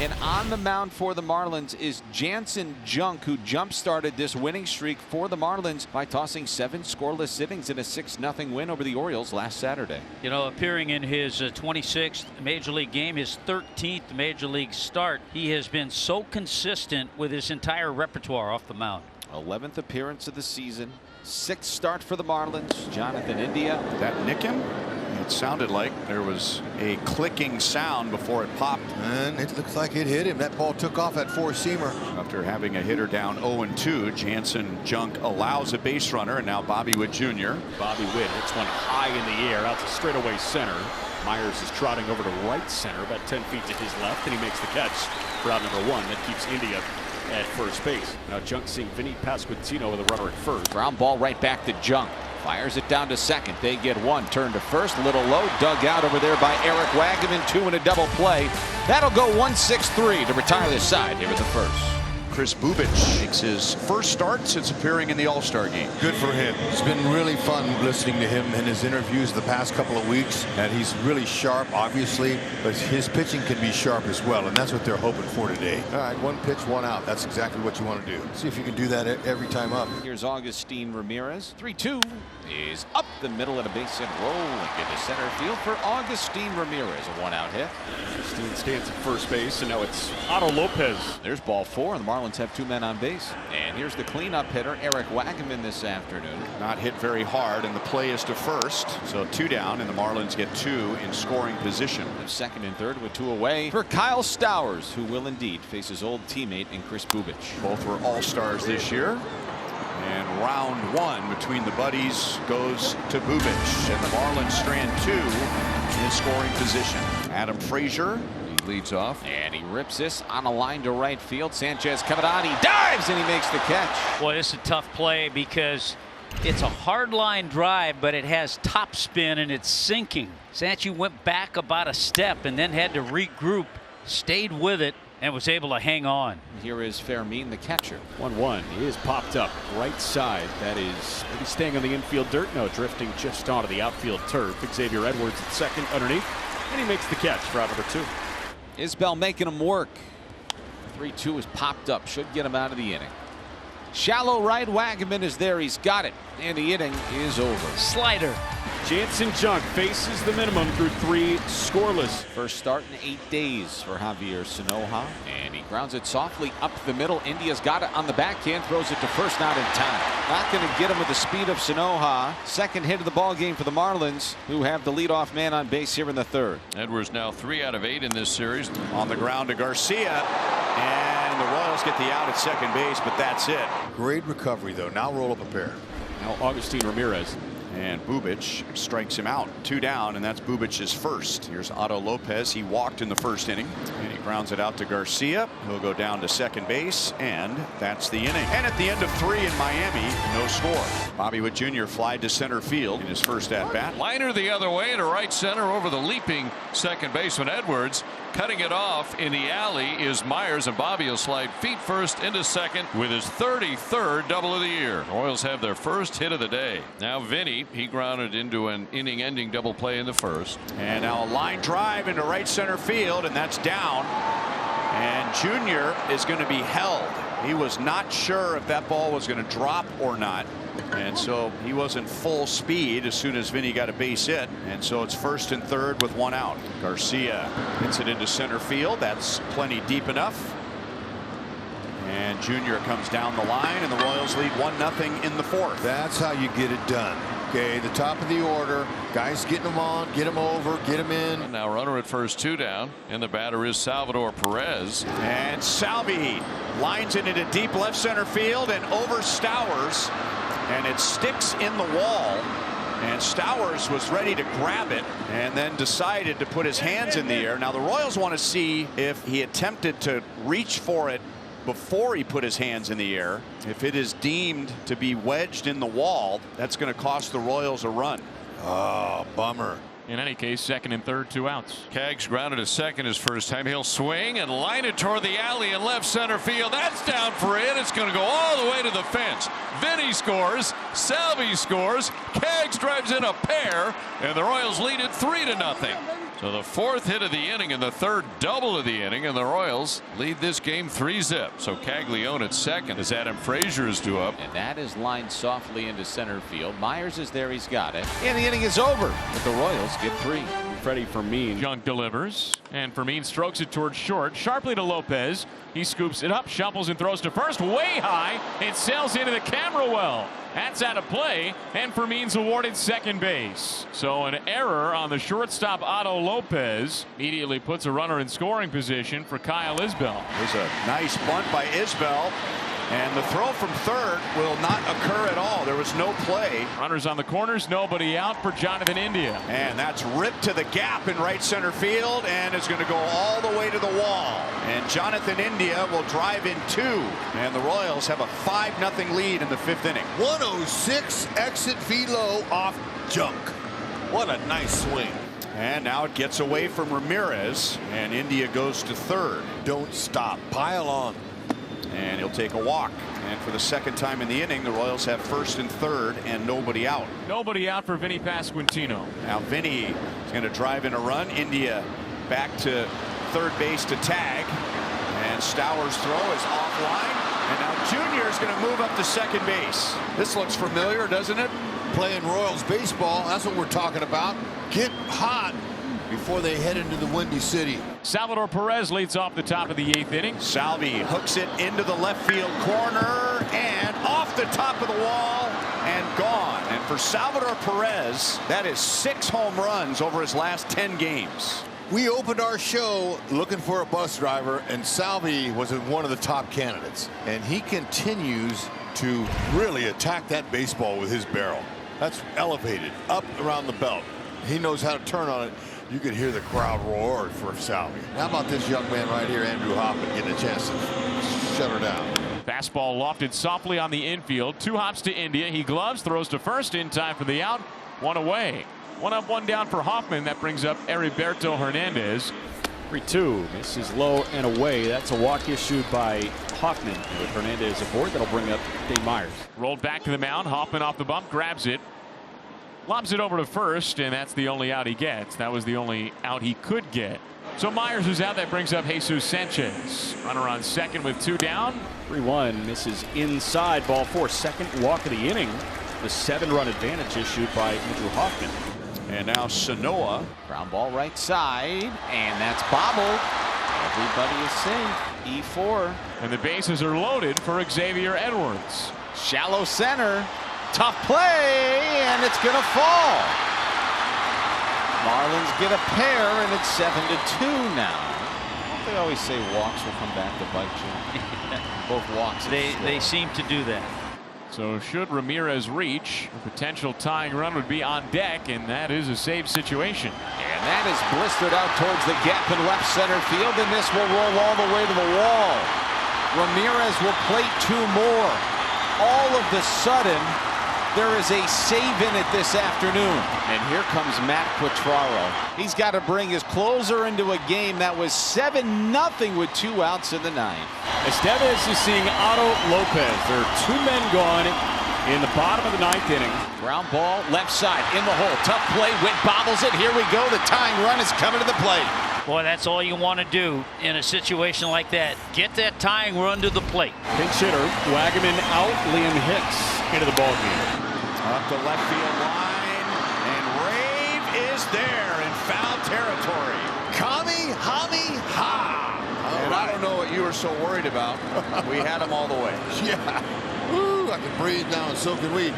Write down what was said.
And on the mound for the Marlins is Jansen Junk, who jump-started this winning streak for the Marlins by tossing 7 scoreless innings in a 6-0 win over the Orioles last Saturday. You know, appearing in his 26th Major League game, his 13th Major League start, he has been so consistent with his entire repertoire off the mound. 11th appearance of the season, 6th start for the Marlins. Jonathan India. That nick him? It sounded like there was a clicking sound before it popped. And it looks like it hit him. That ball took off that four-seamer. After having a hitter down 0-2, Jansen Junk allows a base runner, and now Bobby Witt Jr. Bobby Witt hits one high in the air out to straightaway center. Myers is trotting over to right center, about 10 feet to his left, and he makes the catch for out number 1. That keeps India at first base. Now Junk seeing Vinny Pasquantino with a runner at first. Ground ball right back to Junk. Fires it down to second. They get one. Turn to first. Little low. Dug out over there by Eric Wagaman. 2 in a double play. That'll go 1-6-3 to retire this side here at the first. Kris Bubic makes his first start since appearing in the All-Star game. Good for him. It's been really fun listening to him in his interviews the past couple of weeks. And he's really sharp, obviously, but his pitching can be sharp as well. And that's what they're hoping for today. All right, 1 pitch, 1 out. That's exactly what you want to do. See if you can do that every time up. Here's Augustine Ramirez. 3-2 is up the middle at a base hit rolling into center field for Augustine Ramirez. A 1-out hit. Augustine stands at first base, and now it's Otto Lopez. There's ball 4, and the Marlins have 2 men on base. And here's the cleanup hitter, Eric Wagaman, this afternoon. Not hit very hard, and the play is to first. So 2 down, and the Marlins get 2 in scoring position. Second and third with 2 away for Kyle Stowers, who will indeed face his old teammate in Kris Bubic. Both were all-stars this year. And round 1 between the buddies goes to Bubic, and the Marlins strand 2 in scoring position. Adam Frazier, he leads off, and he rips this on a line to right field. Sanchez coming on, he dives and he makes the catch. Boy, this is a tough play because it's a hard line drive, but it has top spin and it's sinking. Sanchez went back about a step and then had to regroup, stayed with it, and was able to hang on. Here is Fermin, the catcher. 1-1. He is popped up right side. That is maybe staying on the infield dirt. No, drifting just onto the outfield turf. Xavier Edwards at second underneath, and he makes the catch for out number 2. Isbell making him work. 3-2 is popped up. Should get him out of the inning. Shallow right. Wagaman is there. He's got it. And the inning is over. Slider. Jansen Junk faces the minimum through 3 scoreless. First start in 8 days for Javier Sanoja. And he grounds it softly up the middle. India's got it on the backhand. Throws it to first, not in time. Not going to get him with the speed of Sanoja. Second hit of the ball game for the Marlins, who have the leadoff man on base here in the third. Edwards now 3 out of 8 in this series. On the ground to Garcia. And the Royals get the out at second base, but that's it. Great recovery, though. Now roll up a pair. Now Augustine Ramirez. And Bubic strikes him out. 2 down, and that's Bubic's first. Here's Otto Lopez. He walked in the first inning, and he grounds it out to Garcia. He'll go down to second base, and that's the inning. And at the end of 3 in Miami, no score. Bobby Witt Jr. flied to center field in his first at-bat. Liner the other way to right center over the leaping second baseman Edwards. Cutting it off in the alley is Myers, and Bobby will slide feet first into second with his 33rd double of the year. The Royals have their first hit of the day. Now Vinny, he grounded into an inning-ending double play in the first. And now a line drive into right center field, and that's down. And Junior is going to be held. He was not sure if that ball was going to drop or not. And so he wasn't full speed as soon as Vinny got a base hit. And so it's first and third with 1 out. Garcia hits it into center field. That's plenty deep enough. And Junior comes down the line, and the Royals lead 1-0 in the 4th. That's how you get it done. Okay, the top of the order. Guys getting them on, get them over, get them in. And now runner at first, 2 down. And the batter is Salvador Perez. And Salvi lines it into deep left center field and over Stowers. And it sticks in the wall. And Stowers was ready to grab it and then decided to put his hands in the air. Now the Royals want to see if he attempted to reach for it before he put his hands in the air. If it is deemed to be wedged in the wall, that's going to cost the Royals a run. Oh, bummer. In any case, second and third, 2 outs. Kaggs grounded to second his first time. He'll swing and line it toward the alley in left center field. That's down for it. It's going to go all the way to the fence. Vinny scores. Salvi scores. Kaggs drives in a pair, and the Royals lead it 3-0. So the fourth hit of the inning and the third double of the inning, and the Royals lead this game 3-zip. So Caglianone at second as Adam Frazier is due up. And that is lined softly into center field. Myers is there. He's got it. And the inning is over. But the Royals get 3. Freddie Fermin. Junk delivers, and Fermin strokes it towards short, sharply to Lopez. He scoops it up, shuffles and throws to first, way high. It sails into the camera well. That's out of play, and Fermin's awarded second base. So an error on the shortstop Otto Lopez immediately puts a runner in scoring position for Kyle Isbell. There's a nice bunt by Isbell. And the throw from third will not occur at all. There was no play. Runners on the corners, nobody out for Jonathan India. And that's ripped to the gap in right center field and is going to go all the way to the wall. And Jonathan India will drive in 2. And the Royals have a 5-0 lead in the 5th inning. 106 exit velo off Junk. What a nice swing. And now it gets away from Ramirez, and India goes to third. Don't stop. Pile on. And he'll take a walk. And for the second time in the inning, the Royals have first and third and nobody out. Nobody out for Vinny Pasquantino. Now Vinny is going to drive in a run. India back to third base to tag. And Stowers' throw is offline. And now Junior is going to move up to second base. This looks familiar, doesn't it? Playing Royals baseball, that's what we're talking about. Get hot before they head into the Windy City. Salvador Perez leads off the top of the 8th inning. Salvi hooks it into the left field corner and off the top of the wall and gone. And for Salvador Perez, that is 6 home runs over his last 10 games. We opened our show looking for a bus driver, and Salvi was one of the top candidates. And he continues to really attack that baseball with his barrel. That's elevated up around the belt. He knows how to turn on it. You could hear the crowd roar for Salvi. How about this young man right here, Andrew Hoffman, getting a chance to shut her down. Fastball lofted softly on the infield. 2 hops to India. He gloves, throws to first in time for the out. 1 away. 1 up, 1 down for Hoffman. That brings up Heriberto Hernandez. 3-2. Misses low and away. That's a walk issued by Hoffman. With Hernandez aboard, that'll bring up Dave Myers. Rolled back to the mound. Hoffman off the bump, grabs it. Lobs it over to first, and that's the only out he gets. That was the only out he could get. So Myers is out. That brings up Jesus Sanchez. Runner on second with 2 down. 3-1. Misses inside, ball 4. Second walk of the inning. The 7-run advantage issued by Andrew Hoffman. And now Sanoa. Ground ball right side, and that's bobbled. Everybody is safe. E4. And the bases are loaded for Xavier Edwards. Shallow center. Tough play, and it's going to fall. Marlins get a pair, and it's 7-2 now. Don't they always say walks will come back to bite you? Both walks. They seem to do that. So should Ramirez reach, a potential tying run would be on deck, and that is a save situation. And that is blistered out towards the gap in left center field, and this will roll all the way to the wall. Ramirez will plate 2 more. All of a sudden, there is a save in it this afternoon. And here comes Matt Quatraro. He's got to bring his closer into a game that was 7-0 with 2 outs in the 9th. Estevez is seeing Otto Lopez. There are 2 men gone in the bottom of the 9th inning. Ground ball left side in the hole. Tough play. Witt bobbles it. Here we go. The tying run is coming to the plate. Boy, that's all you want to do in a situation like that. Get that tying run to the plate. Pinch hitter, Wagaman out, Liam Hicks into the ballgame. Up the left field line, and Rave is there in foul territory. Kamehameha. And I don't know what you were so worried about. We had him all the way. Yeah. Woo, I can breathe now, and so can we.